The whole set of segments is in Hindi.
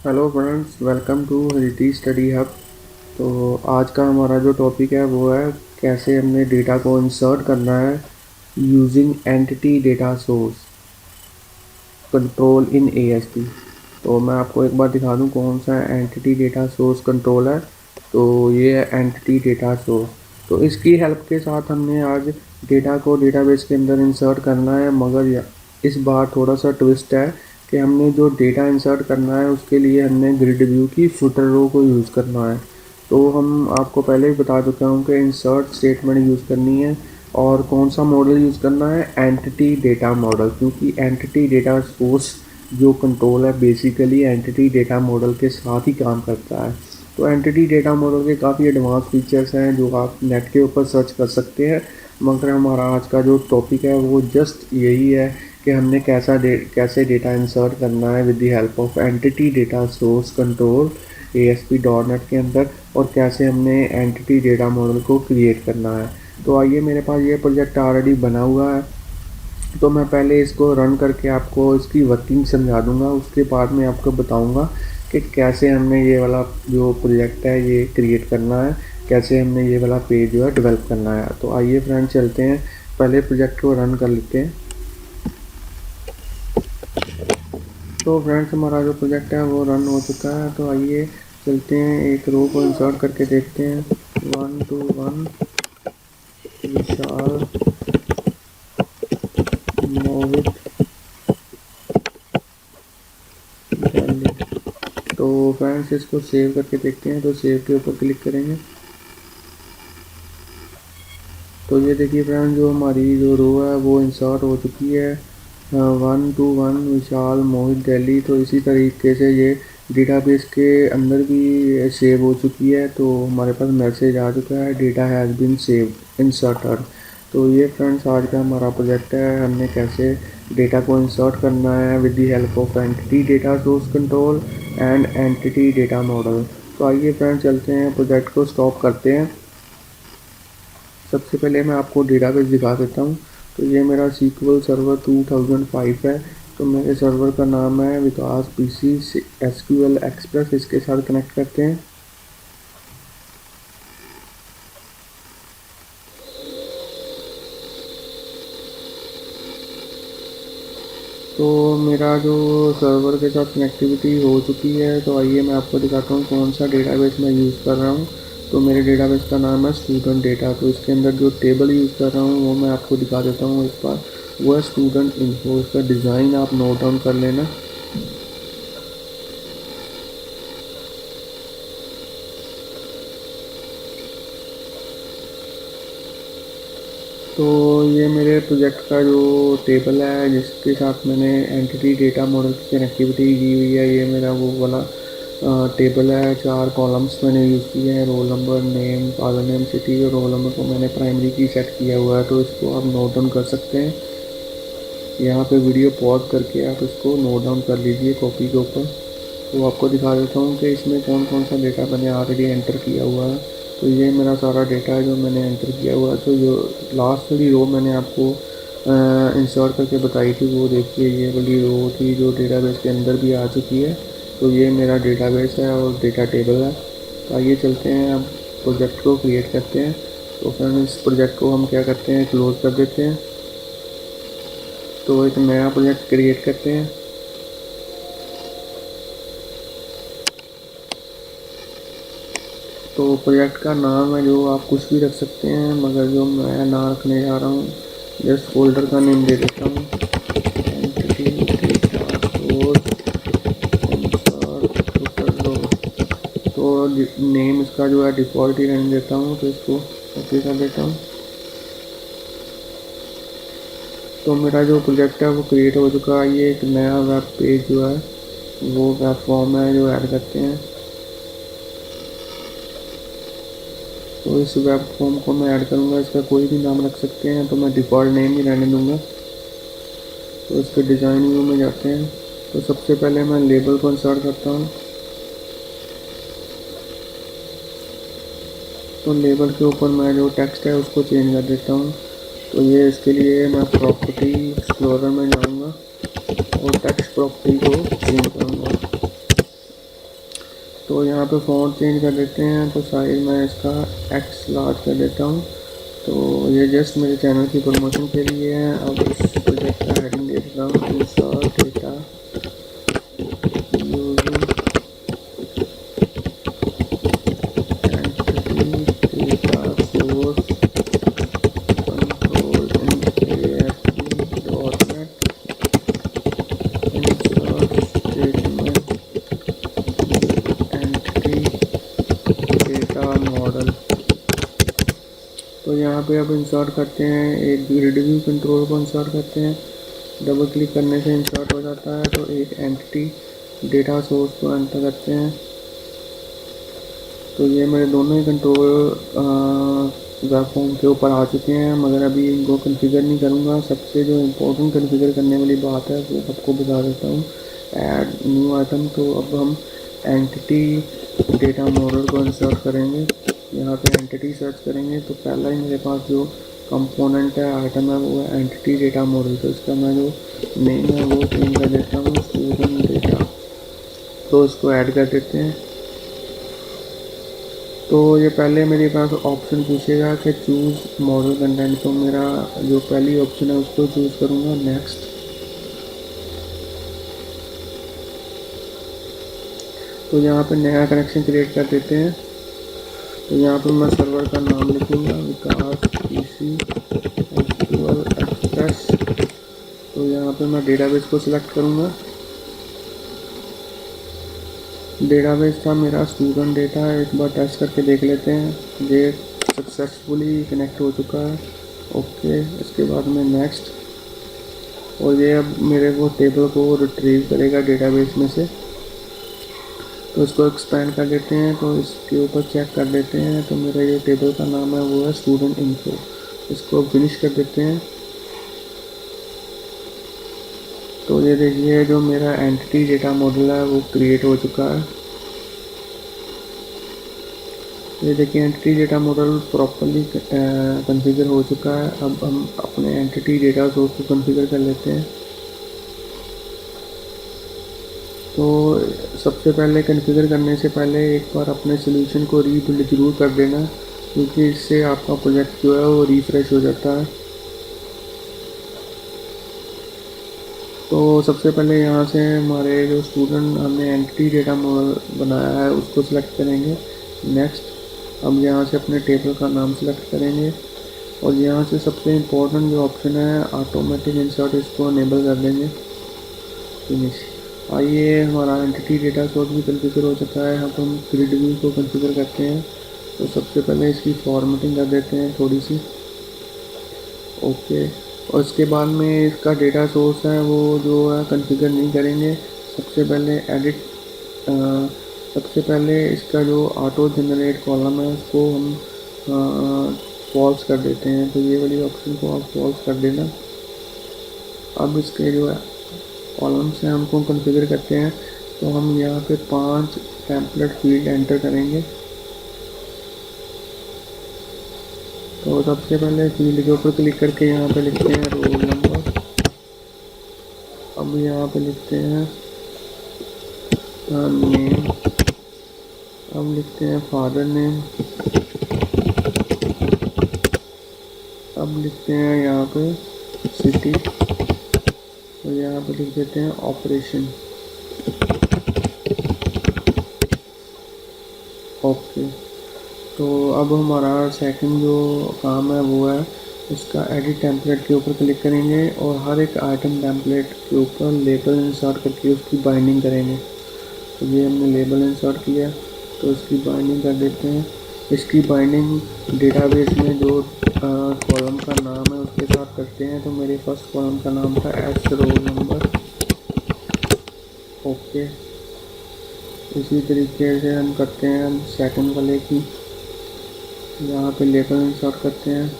हेलो फ्रेंड्स, वेलकम टू हेरिटी स्टडी हब। तो आज का हमारा जो टॉपिक है वो है कैसे हमने डेटा को इंसर्ट करना है using entity data source control इन एएसपी। तो मैं आपको एक बार दिखा दूं कौन सा एंटिटी डेटा सोर्स कंट्रोल है। तो ये है एंटिटी डेटा सोर्स। तो इसकी हेल्प के साथ हमने आज डेटा को डेटाबेस के अंदर इंसर्ट करना है, मगर इस बार थोड़ा सा ट्विस्ट है कि हमने जो डेटा इंसर्ट करना है उसके लिए हमने ग्रिड व्यू की फुटर रो को यूज़ करना है। तो हम आपको पहले ही बता चुका हूँ कि इंसर्ट स्टेटमेंट यूज़ करनी है और कौन सा मॉडल यूज़ करना है, एंटिटी डेटा मॉडल, क्योंकि एंटिटी डेटा सोर्स जो कंट्रोल है बेसिकली एंटिटी डेटा मॉडल के साथ ही काम करता है। तो एंटिटी डेटा मॉडल के काफ़ी एडवांस फीचर्स हैं जो आप नेट के ऊपर सर्च कर सकते हैं, मगर हमारा आज का जो टॉपिक है वो जस्ट यही है कि हमने कैसे डेटा इंसर्ट करना है with the help of entity data source control ASP.NET के अंदर, और कैसे हमने एंटिटी डेटा मॉडल को क्रिएट करना है। तो आइए, मेरे पास ये प्रोजेक्ट ऑलरेडी बना हुआ है, तो मैं पहले इसको रन करके आपको इसकी वर्किंग समझा दूंगा। उसके बाद में आपको बताऊंगा कि कैसे हमने ये वाला जो प्रोजेक्ट है ये क्रिएट करना है, कैसे हमने ये वाला पेज जो है डेवलप करना है। तो आइए फ्रेंड, चलते हैं, पहले प्रोजेक्ट को रन कर लेते हैं। तो फ्रेंड्स, हमारा जो प्रोजेक्ट है वो रन हो चुका है। तो आइए चलते हैं, एक रो को इंसर्ट करके देखते हैं। 1 to 1 विशाल मोहित दिल्ली। तो फ्रेंड्स, इसको सेव करके देखते हैं। तो सेव के ऊपर क्लिक करेंगे तो ये देखिए फ्रेंड्स, जो हमारी जो रो है वो इंसर्ट हो चुकी है 1 to 1 विशाल मोहित दिल्ली। तो इसी तरीके से ये डेटाबेस के अंदर भी सेव हो चुकी है। तो हमारे पास मैसेज आ चुका है, data has been saved inserted. तो ये फ्रेंड्स आज का हमारा प्रोजेक्ट है, हमने कैसे डेटा को इंसर्ट करना है with the help of entity data source control and entity data model. तो आइए फ्रेंड्स, चलते हैं, प्रोजेक्ट को स्टॉप करते हैं। सबसे पहले मैं आपको डेटाबेस दिखा देता हूँ। तो ये मेरा SQL सर्वर 2005 है। तो मेरे सर्वर का नाम है विकास PC SQL एक्सप्रेस। इसके साथ कनेक्ट करते हैं। तो मेरा जो सर्वर के साथ कनेक्टिविटी हो चुकी है। तो आइए मैं आपको दिखाता हूँ कौन सा डेटाबेस मैं यूज़ कर रहा हूँ। तो मेरे डेटाबेस का नाम है स्टूडेंट डेटा। तो इसके अंदर जो टेबल यूज़ कर रहा हूँ वो मैं आपको दिखा देता हूँ एक बार। वो है स्टूडेंट इन्फो। इसका डिज़ाइन आप नोट डाउन कर लेना। तो ये मेरे प्रोजेक्ट का जो टेबल है जिसके साथ मैंने एंटिटी डेटा मॉडल की कनेक्टिविटी की हुई है, ये मेरा वो वाला टेबल है। 4 कॉलम्स मैंने यूज़ किए हैं, roll number, name, father name, city, और रोल नंबर को मैंने प्राइमरी की सेट किया हुआ है। तो इसको आप नोट डाउन कर सकते हैं। यहाँ पे वीडियो पॉज करके आप इसको नोट डाउन कर लीजिए कॉपी के ऊपर। तो आपको दिखा देता हूँ कि इसमें कौन कौन सा डेटा मैंने ऑलरेडी एंटर किया हुआ है। तो ये मेरा सारा डेटा है जो मैंने एंटर किया हुआ है। तो जो लास्ट वाली रो मैंने आपको इंसर्ट करके बताई थी, वो देखिए, ये वाली रो थी जो डेटाबेस के अंदर भी आ चुकी है। तो ये मेरा डेटाबेस है और डेटा टेबल है। तो आइए चलते हैं, अब प्रोजेक्ट को क्रिएट करते हैं। तो फिर इस प्रोजेक्ट को हम क्या करते हैं, क्लोज कर देते हैं। तो एक नया प्रोजेक्ट क्रिएट करते हैं। तो प्रोजेक्ट का नाम है जो आप कुछ भी रख सकते हैं, मगर जो मैं नाम रखने जा रहा हूँ, जस्ट फोल्डर का नेम दे देता हूँ, एंटिटी डेटा सोर्स इंसर्ट। तो नेम इसका जो है डिफ़ॉल्ट ही रहने देता हूँ। तो इसको ओके कर देता हूँ। तो मेरा जो प्रोजेक्ट है वो क्रिएट हो चुका है। ये एक नया वेब पेज जो है वो वेब फॉर्म है जो ऐड करते हैं। तो इस वेब फॉर्म को मैं ऐड करूँगा, इसका कोई भी नाम रख सकते हैं। तो मैं डिफ़ॉल्ट नेम ही रहने दूँगा। तो इसके डिज़ाइन व्यू में जाते हैं। तो सबसे पहले मैं लेबल को इंसर्ट करता हूँ। तो लेबल के ऊपर मैं जो टेक्स्ट है उसको चेंज कर देता हूँ। तो ये इसके लिए मैं प्रॉपर्टी एक्सप्लोरर में जाऊँगा और टेक्स्ट प्रॉपर्टी को चेंज करूँगा। तो यहाँ पे फ़ॉन्ट चेंज कर देते हैं, तो साइज मैं इसका एक्स लार्ज कर देता हूँ। तो ये जस्ट मेरे चैनल की प्रमोशन के लिए है। अब इस प्रोजेक्ट का हेडिंग दे देता हूँ, insert data using entity data source control इन ASP.NET insert statement entity data model. तो यहाँ पे अब इंसर्ट करते हैं, एक ग्रिड व्यू कंट्रोल को इंसर्ट करते हैं। डबल क्लिक करने से इंसर्ट हो जाता है। तो एक एंटिटी डेटा सोर्स को एंटर करते हैं। तो ये मेरे दोनों ही कंट्रोल वेब फॉर्म के ऊपर आ चुके हैं, मगर अभी इनको कॉन्फ़िगर नहीं करूँगा। सबसे जो इम्पोर्टेंट कॉन्फ़िगर करने वाली बात है वो आपको बता देता हूँ, ऐड न्यू आइटम। तो अब हम एंटिटी डेटा मॉडल को इंसर्ट करेंगे। यहाँ पे एंटिटी सर्च करेंगे तो पहला ही मेरे पास जो कंपोनेंट है, आइटम है, वो है एंटिटी डेटा मॉडल। तो इसका मैं जो नेम है वो चेंज कर देता हूँ, स्टूडेंट डेटा। तो इसको ऐड कर देते हैं। तो ये पहले मेरे पास ऑप्शन पूछेगा कि चूज़ मॉडल कंटेंट। तो मेरा जो पहली ऑप्शन है उसको चूज़ करूँगा, नेक्स्ट। तो यहाँ पे नया कनेक्शन क्रिएट कर देते हैं। तो यहाँ पर मैं सर्वर का नाम लिखूँगा, विकास पीसी एसक्यूएल एक्सप्रेस। तो यहाँ पे मैं डेटाबेस को सिलेक्ट करूँगा। डेटाबेस था मेरा स्टूडेंट डेटा। एक बार टेस्ट करके देख लेते हैं। ये सक्सेसफुली कनेक्ट हो चुका है, ओके। इसके बाद में नेक्स्ट। और ये अब मेरे वो टेबल को रिट्रीव करेगा डेटाबेस में से। तो इसको एक्सपेंड कर देते हैं। तो इसके ऊपर चेक कर देते हैं। तो मेरा ये टेबल का नाम है वो है स्टूडेंट इन्फो। इसको फिनिश कर देते हैं। तो ये देखिए जो मेरा एंटिटी डेटा मॉडल है वो क्रिएट हो चुका है। ये देखिए entity data model properly configure हो चुका है। अब हम अपने एंटिटी डेटा सोर्स को कॉन्फ़िगर कर लेते हैं। तो सबसे पहले कॉन्फ़िगर करने से पहले एक बार अपने सॉल्यूशन को रीबिल्ड ज़रूर कर देना, क्योंकि इससे आपका प्रोजेक्ट जो है वो रिफ़्रेश हो जाता है। तो सबसे पहले यहाँ से हमारे जो स्टूडेंट हमने एंटिटी डेटा मॉडल बनाया है उसको सिलेक्ट करेंगे, नेक्स्ट। अब यहाँ से अपने टेबल का नाम सिलेक्ट करेंगे और यहाँ से सबसे इम्पोर्टेंट जो ऑप्शन है ऑटोमेटिक इंसर्ट, इसको अनेबल कर देंगे, फिनिश। आइए हमारा एंटिटी डेटा सोर्स भी कॉन्फ़िगर हो चुका है। अब हम ग्रिड व्यू को कॉन्फ़िगर करते हैं। तो सबसे पहले इसकी फॉर्मेटिंग कर देते हैं थोड़ी सी, ओके। और इसके बाद में इसका डेटा सोर्स है वो जो है कॉन्फ़िगर नहीं करेंगे। सबसे पहले एडिट, सबसे पहले इसका जो ऑटो जनरेट कॉलम है उसको हम फॉल्स कर देते हैं। तो ये वाली ऑप्शन को आप फॉल्स कर देना। अब इसके जो है कॉलम से हमको कॉन्फ़िगर करते हैं। तो हम यहाँ पे 5 टेम्पलेट फील्ड एंटर करेंगे। तो सबसे पहले फील्ड के ऊपर क्लिक करके यहाँ पे लिखते हैं रोल नंबर। अब यहाँ पे लिखते हैं नेम। अब लिखते हैं फादर नेम। अब लिखते हैं यहाँ पे सिटी। तो यहाँ पे लिख देते हैं ऑपरेशन, ओके। तो अब हमारा सेकंड जो काम है वो है इसका एडिट टेम्पलेट के ऊपर क्लिक करेंगे और हर एक आइटम टेम्पलेट के ऊपर लेबल इंसर्ट करके उसकी बाइंडिंग करेंगे। तो ये हमने लेबल इंसर्ट किया, तो इसकी बाइंडिंग कर देते हैं। इसकी बाइंडिंग डेटाबेस में जो कॉलम का नाम है उसके साथ करते हैं। तो मेरे फर्स्ट कॉलम का नाम था एस रोल नंबर, ओके। इसी तरीके से हम करते हैं सेकंड वाले की। यहाँ पे लेबल इंसर्ट करते हैं।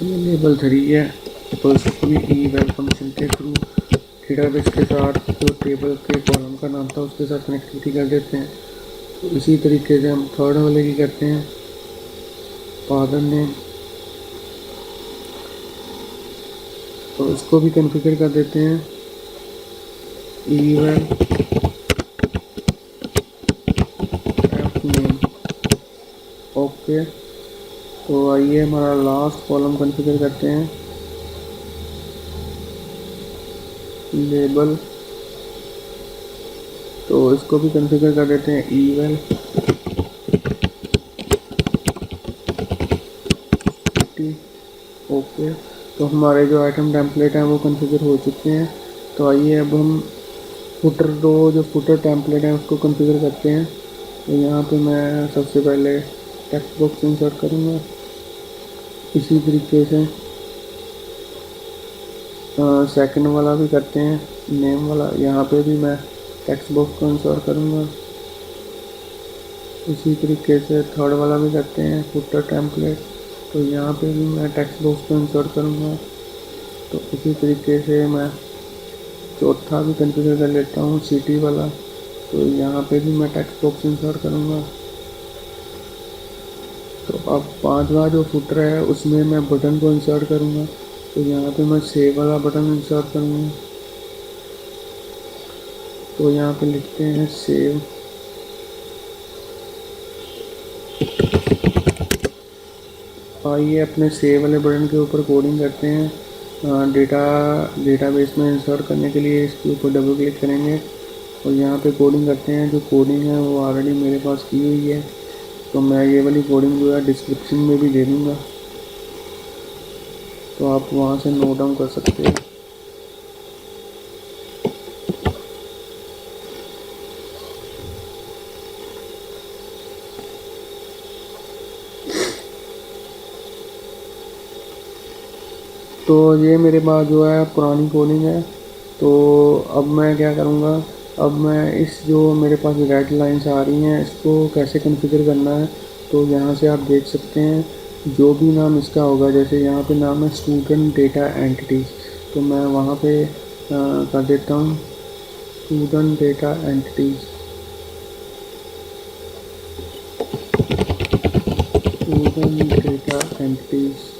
ये लेबल 3 है। तो इसको भी ई-वेल फंक्शन के थ्रू डेटाबेस के साथ जो टेबल के कॉलम का नाम था उसके साथ कनेक्टिविटी कर देते हैं। तो इसी तरीके से हम थर्ड वाले की करते हैं, फादर नेम। तो इसको भी कॉन्फ़िगर कर देते हैं। Even F name. ओके, तो आइए हमारा लास्ट कॉलम कॉन्फ़िगर करते हैं, लेबल। तो इसको भी कॉन्फ़िगर कर देते हैं इवन ओके। तो हमारे जो आइटम टेम्पलेट हैं वो कॉन्फ़िगर हो चुके हैं। तो आइए अब हम फुटर जो फुटर टेम्पलेट है उसको कॉन्फ़िगर करते हैं। तो यहाँ पे मैं सबसे पहले टेक्स्ट बॉक्स इंसर्ट करूँगा। इसी तरीके से सेकंड वाला भी करते हैं, नेम वाला। यहाँ पे भी मैं टेक्स्ट बॉक्स को इंसर्ट करूँगा। इसी तरीके से थर्ड वाला भी करते हैं, फुटर टेम्पलेट। तो यहाँ पे भी मैं टेक्स्ट बॉक्स को इंसर्ट करूँगा। तो इसी तरीके से मैं चौथा भी कॉन्फ़िगर कर लेता हूँ, सिटी वाला। तो यहाँ पे भी मैं टेक्स्ट बॉक्स इंसर्ट करूँगा। तो अब पांचवा जो फुटर है उसमें मैं बटन को इंसर्ट करूँगा। तो यहाँ पे मैं सेव वाला बटन इंसर्ट करूँगा। तो यहाँ पे लिखते हैं सेव। आइए अपने सेव वाले बटन के ऊपर कोडिंग करते हैं। डेटाबेस में इंसर्ट करने के लिए इसके ऊपर डबल क्लिक करेंगे और यहाँ पे कोडिंग करते हैं। जो कोडिंग है वो ऑलरेडी मेरे पास की हुई है, तो मैं ये वाली कोडिंग जो है डिस्क्रिप्शन में भी दे दूँगा, तो आप वहाँ से नोट डाउन कर सकते हैं। तो ये मेरे पास जो है पुरानी कोडिंग है। तो अब मैं क्या करूँगा, अब मैं इस जो मेरे पास रेड लाइंस आ रही हैं इसको कैसे कॉन्फ़िगर करना है। तो यहाँ से आप देख सकते हैं जो भी नाम इसका होगा, जैसे यहाँ पे नाम है स्टूडेंट डेटा एंटिटीज़, तो मैं वहाँ पे कर देता हूँ student data entities. Student data entities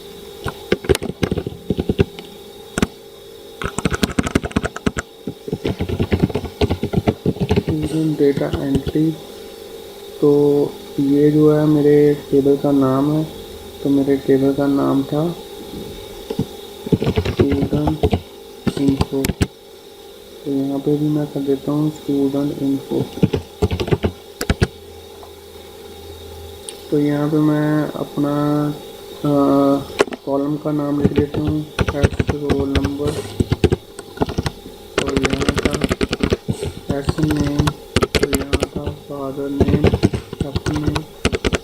data entry. तो ये जो है मेरे टेबल का नाम है। तो मेरे टेबल का नाम था स्टूडेंट इन्फो। तो यहाँ पे भी मैं कर देता हूँ स्टूडेंट इन्फो। तो यहाँ पे मैं अपना कॉलम का नाम लिख देता हूँ एस रोल नंबर, और यहाँ का एस नेम, और यहाँ का फादर नेम, अपनी नेम,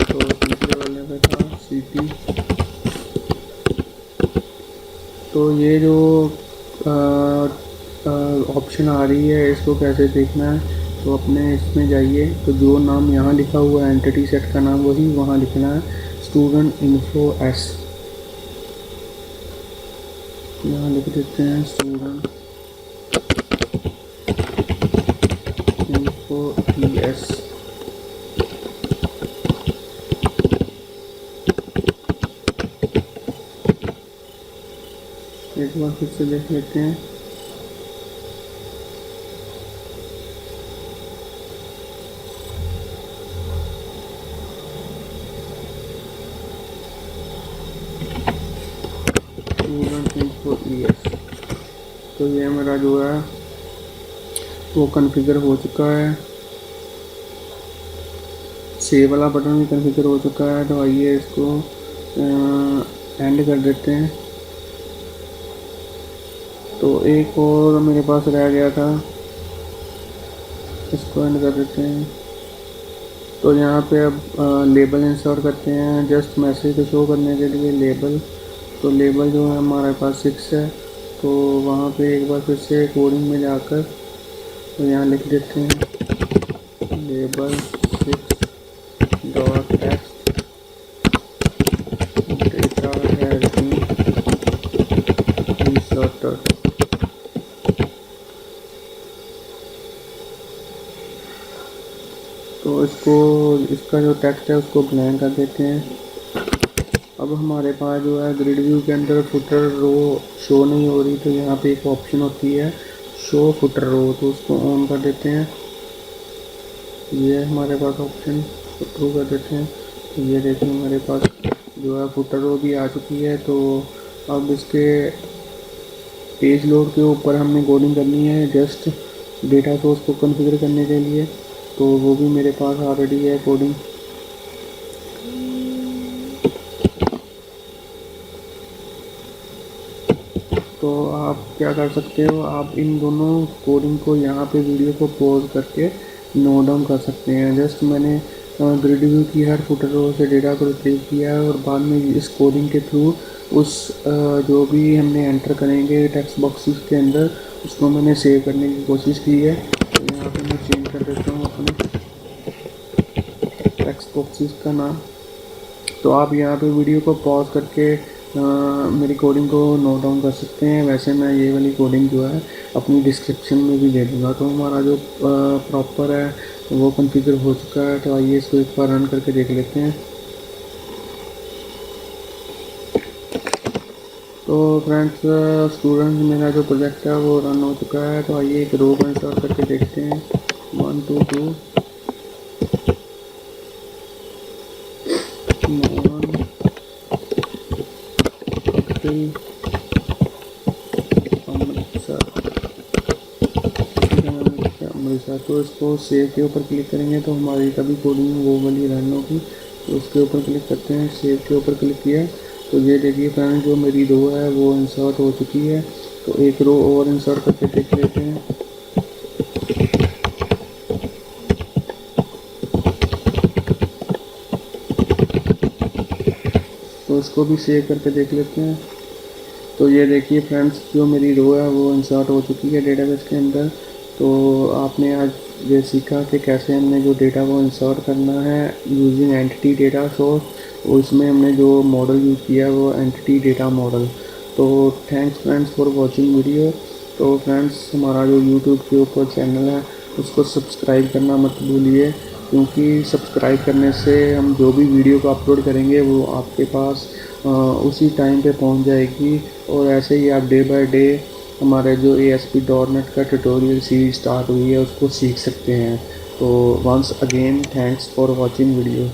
तो तीसरे वाले पे था सिटी। तो ये जो ऑप्शन आ रही है इसको कैसे देखना है, तो अपने इसमें जाइए, तो जो नाम यहाँ लिखा हुआ है एंटिटी सेट का नाम वही वहाँ लिखना है, स्टूडेंट इन्फो एस। यहाँ लिख देते हैं स्टूडेंट इन्फो एस। एक बार फिर से देख लेते हैं। Student info S. तो ये मेरा जो है वो कॉन्फ़िगर हो चुका है। सेव वाला बटन भी कॉन्फ़िगर हो चुका है। तो आइए इसको एंड कर देते हैं। तो एक और मेरे पास रह गया था, इसको एंड कर देते हैं। तो यहाँ पे अब लेबल इंसर्ट करते हैं, जस्ट मैसेज को शो करने के लिए लेबल। तो लेबल जो है हमारे पास 6 है। तो वहाँ पे एक बार फिर से कोडिंग में जाकर तो यहाँ लिख देते हैं label 6.x data has been inserted. तो इसका जो टेक्स्ट है उसको ब्लैंक कर देते हैं। अब हमारे पास जो है ग्रिड व्यू के अंदर फुटर रो शो नहीं हो रही, तो यहाँ पे एक ऑप्शन होती है शो फुटर रो, तो उसको ऑन कर देते हैं। ये है हमारे पास ऑप्शन, फुटर कर देते हैं। तो ये देखिए हमारे पास जो है फुटर रो भी आ चुकी है। तो अब इसके पेज लोड के ऊपर हमने कोडिंग करनी है जस्ट डेटा सोर्स को कॉन्फ़िगर करने के लिए। तो वो भी मेरे पास ऑलरेडी है कोडिंग। तो आप क्या कर सकते हो, आप इन दोनों कोडिंग को यहाँ पे वीडियो को पॉज करके नोट डाउन कर सकते हैं। जस्ट मैंने ग्रिड व्यू की हर फुटर रो से डेटा को रिट्रीव किया है और बाद में इस कोडिंग के थ्रू उस जो भी हमने एंटर करेंगे टेक्स्ट बॉक्सेस के अंदर, उसको मैंने सेव करने की कोशिश की है। तो यहाँ पे मैं चेंज कर देता हूँ अपने टेक्स्ट बॉक्सेस का नाम। तो आप यहाँ पे वीडियो को पॉज करके मेरी कोडिंग को नोट डाउन कर सकते हैं। वैसे मैं ये वाली कोडिंग जो है अपनी डिस्क्रिप्शन में भी दे दूँगा। तो हमारा जो प्रॉपर है वो कॉन्फ़िगर हो चुका है। तो आइए इसको एक बार रन करके देख लेते हैं। तो फ्रेंड्स स्टूडेंट्स, मेरा जो प्रोजेक्ट है वो रन हो चुका है। तो आइए एक रो को इंस्टॉल करके देखते हैं। 1 2 2 अमृतसर। तो इसको सेव के ऊपर क्लिक करेंगे तो हमारी तभी कोडिंग वो वाली रन होगी। तो उसके ऊपर क्लिक करते हैं, सेव के ऊपर क्लिक किया। तो ये देखिए फ्रेंड्स, जो मेरी रो है वो इंसर्ट हो चुकी है। तो एक रो और इंसर्ट करके देख लेते हैं। तो इसको भी सेव करके देख लेते हैं। तो ये देखिए फ्रेंड्स, जो मेरी रो है वो इंसर्ट हो चुकी है डेटाबेस के अंदर। तो आपने आज ये सीखा कि कैसे हमने जो डेटा को इंसर्ट करना है यूजिंग एंटिटी डेटा सोर्स। और इसमें हमने जो मॉडल यूज़ किया है वो एंटिटी डेटा मॉडल। तो thanks friends for watching video. तो फ्रेंड्स, हमारा जो यूट्यूब के ऊपर चैनल है उसको सब्सक्राइब करना मत भूलिए, क्योंकि सब्सक्राइब करने से हम जो भी वीडियो को अपलोड करेंगे वो आपके पास उसी टाइम पे पहुंच जाएगी। और ऐसे ही आप डे बाय डे हमारे जो ASP.NET का ट्यूटोरियल सीरीज स्टार्ट हुई है उसको सीख सकते हैं। तो once again thanks for watching video.